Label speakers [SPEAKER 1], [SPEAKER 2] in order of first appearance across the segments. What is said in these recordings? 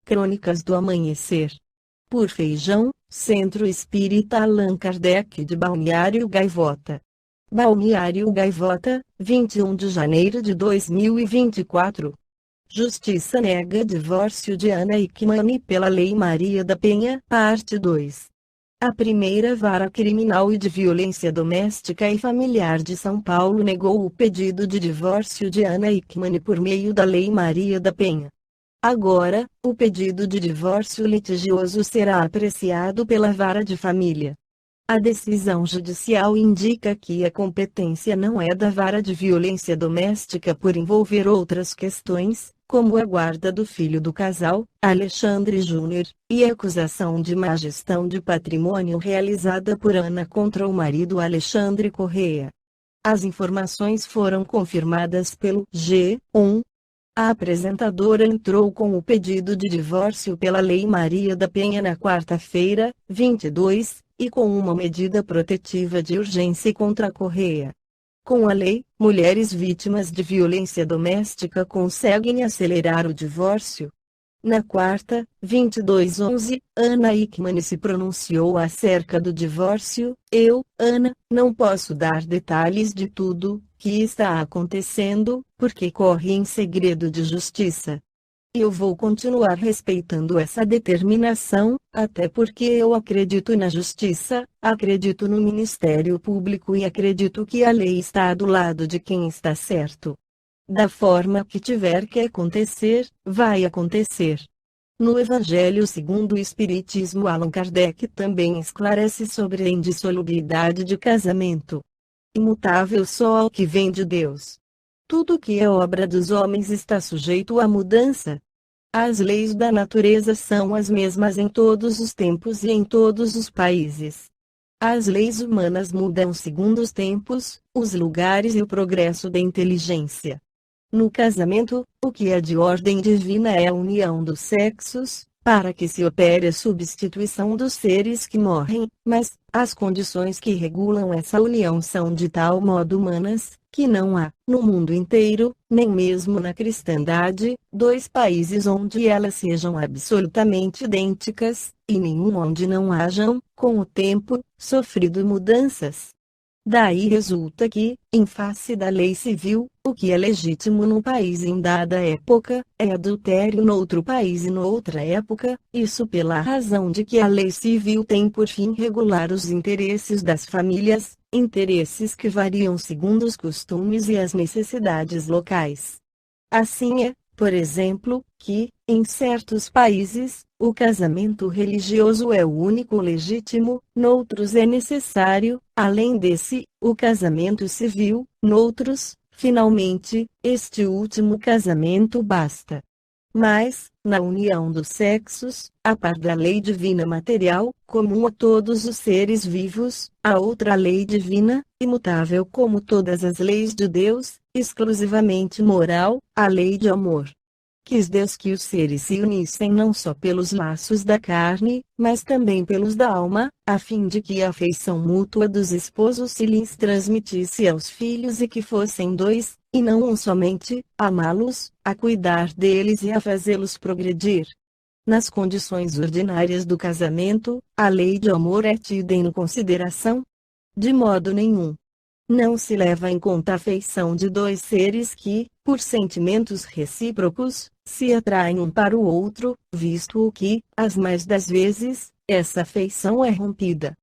[SPEAKER 1] Crônicas do Amanhecer. Por Feijão, Centro Espírita Allan Kardec de Balneário Gaivota. Balneário Gaivota, 21 de janeiro de 2024. Justiça nega divórcio de Ana Hickman pela Lei Maria da Penha, parte 2. A primeira vara criminal e de violência doméstica e familiar de São Paulo negou o pedido de divórcio de Ana Hickman por meio da Lei Maria da Penha. Agora, o pedido de divórcio litigioso será apreciado pela vara de família. A decisão judicial indica que a competência não é da vara de violência doméstica por envolver outras questões, como a guarda do filho do casal, Alexandre Júnior, e a acusação de má gestão de patrimônio realizada por Ana contra o marido Alexandre Correia. As informações foram confirmadas pelo G1. A apresentadora entrou com o pedido de divórcio pela Lei Maria da Penha na quarta-feira, 22, e com uma medida protetiva de urgência contra Correia. Com a lei, mulheres vítimas de violência doméstica conseguem acelerar o divórcio. Na quarta, 22/11, Ana Hickman se pronunciou acerca do divórcio. Eu, Ana, não posso dar detalhes de tudo que está acontecendo, porque corre em segredo de justiça. Eu vou continuar respeitando essa determinação, até porque eu acredito na justiça, acredito no Ministério Público e acredito que a lei está do lado de quem está certo. Da forma que tiver que acontecer, vai acontecer. No Evangelho segundo o Espiritismo, Allan Kardec também esclarece sobre a indissolubilidade de casamento. Imutável só o que vem de Deus. Tudo que é obra dos homens está sujeito à mudança. As leis da natureza são as mesmas em todos os tempos e em todos os países. As leis humanas mudam segundo os tempos, os lugares e o progresso da inteligência. No casamento, o que é de ordem divina é a união dos sexos, para que se opere a substituição dos seres que morrem, mas as condições que regulam essa união são de tal modo humanas, que não há, no mundo inteiro, nem mesmo na cristandade, dois países onde elas sejam absolutamente idênticas, e nenhum onde não hajam, com o tempo, sofrido mudanças. Daí resulta que, em face da lei civil, o que é legítimo num país em dada época, é adultério noutro país e noutra época, isso pela razão de que a lei civil tem por fim regular os interesses das famílias, interesses que variam segundo os costumes e as necessidades locais. Assim é, por exemplo, que, em certos países, o casamento religioso é o único legítimo, noutros é necessário, além desse, o casamento civil, noutros, finalmente, este último casamento basta. Mas, na união dos sexos, a par da lei divina material, comum a todos os seres vivos, há outra lei divina, imutável como todas as leis de Deus, exclusivamente moral, a lei de amor. Quis Deus que os seres se unissem não só pelos laços da carne, mas também pelos da alma, a fim de que a afeição mútua dos esposos se lhes transmitisse aos filhos e que fossem dois, e não um somente, a amá-los, a cuidar deles e a fazê-los progredir. Nas condições ordinárias do casamento, a lei de amor é tida em consideração? De modo nenhum. Não se leva em conta a afeição de dois seres que, por sentimentos recíprocos, se atraem um para o outro, visto o que, as mais das vezes, essa afeição é rompida.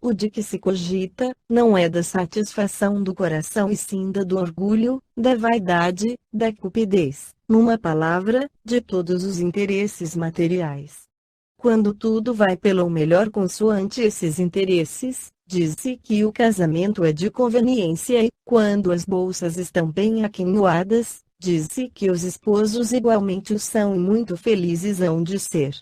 [SPEAKER 1] O de que se cogita, não é da satisfação do coração e sim da do orgulho, da vaidade, da cupidez, numa palavra, de todos os interesses materiais. Quando tudo vai pelo melhor consoante esses interesses, diz-se que o casamento é de conveniência e, quando as bolsas estão bem aquinhoadas, diz-se que os esposos igualmente o são e muito felizes hão de ser.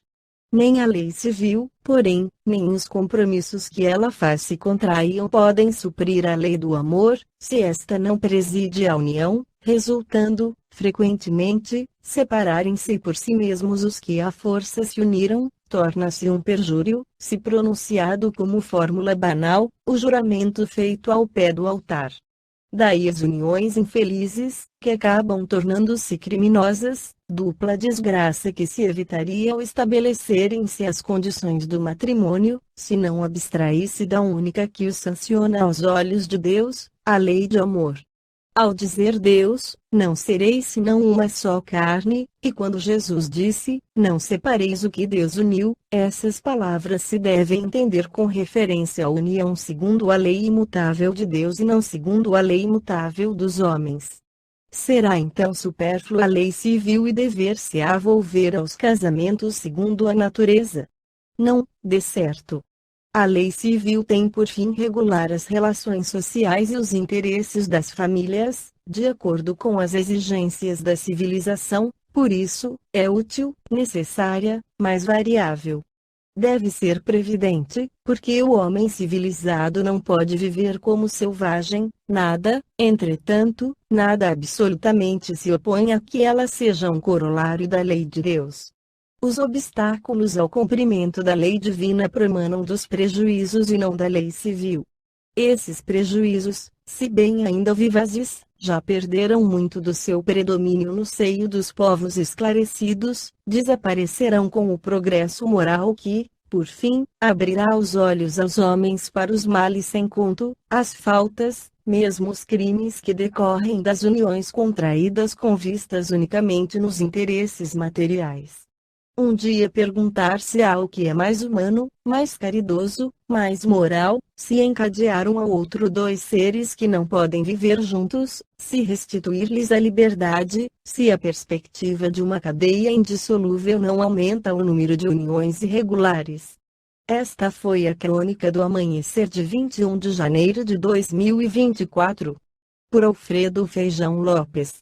[SPEAKER 1] Nem a lei civil, porém, nem os compromissos que ela faz se contraiam podem suprir a lei do amor, se esta não preside a união, resultando, frequentemente, separarem-se por si mesmos os que à força se uniram. Torna-se um perjúrio, se pronunciado como fórmula banal, o juramento feito ao pé do altar. Daí as uniões infelizes, que acabam tornando-se criminosas, dupla desgraça que se evitaria ao estabelecerem-se as condições do matrimônio, se não abstraísse da única que o sanciona aos olhos de Deus, a lei de amor. Ao dizer Deus, não sereis senão uma só carne, e quando Jesus disse, não separeis o que Deus uniu, essas palavras se devem entender com referência à união segundo a lei imutável de Deus e não segundo a lei imutável dos homens. Será então supérflua a lei civil e dever-se-á volver aos casamentos segundo a natureza? Não, de certo. A lei civil tem por fim regular as relações sociais e os interesses das famílias, de acordo com as exigências da civilização, por isso, é útil, necessária, mas variável. Deve ser previdente, porque o homem civilizado não pode viver como selvagem, nada, entretanto, nada absolutamente se opõe a que ela seja um corolário da lei de Deus. Os obstáculos ao cumprimento da lei divina promanam dos prejuízos e não da lei civil. Esses prejuízos, se bem ainda vivazes, já perderam muito do seu predomínio no seio dos povos esclarecidos, desaparecerão com o progresso moral que, por fim, abrirá os olhos aos homens para os males sem conto, as faltas, mesmo os crimes que decorrem das uniões contraídas com vistas unicamente nos interesses materiais. Um dia perguntar-se-á o que é mais humano, mais caridoso, mais moral, se encadear um ao outro dois seres que não podem viver juntos, se restituir-lhes a liberdade, se a perspectiva de uma cadeia indissolúvel não aumenta o número de uniões irregulares. Esta foi a crônica do amanhecer de 21 de janeiro de 2024. Por Alfredo Feijão Lopes.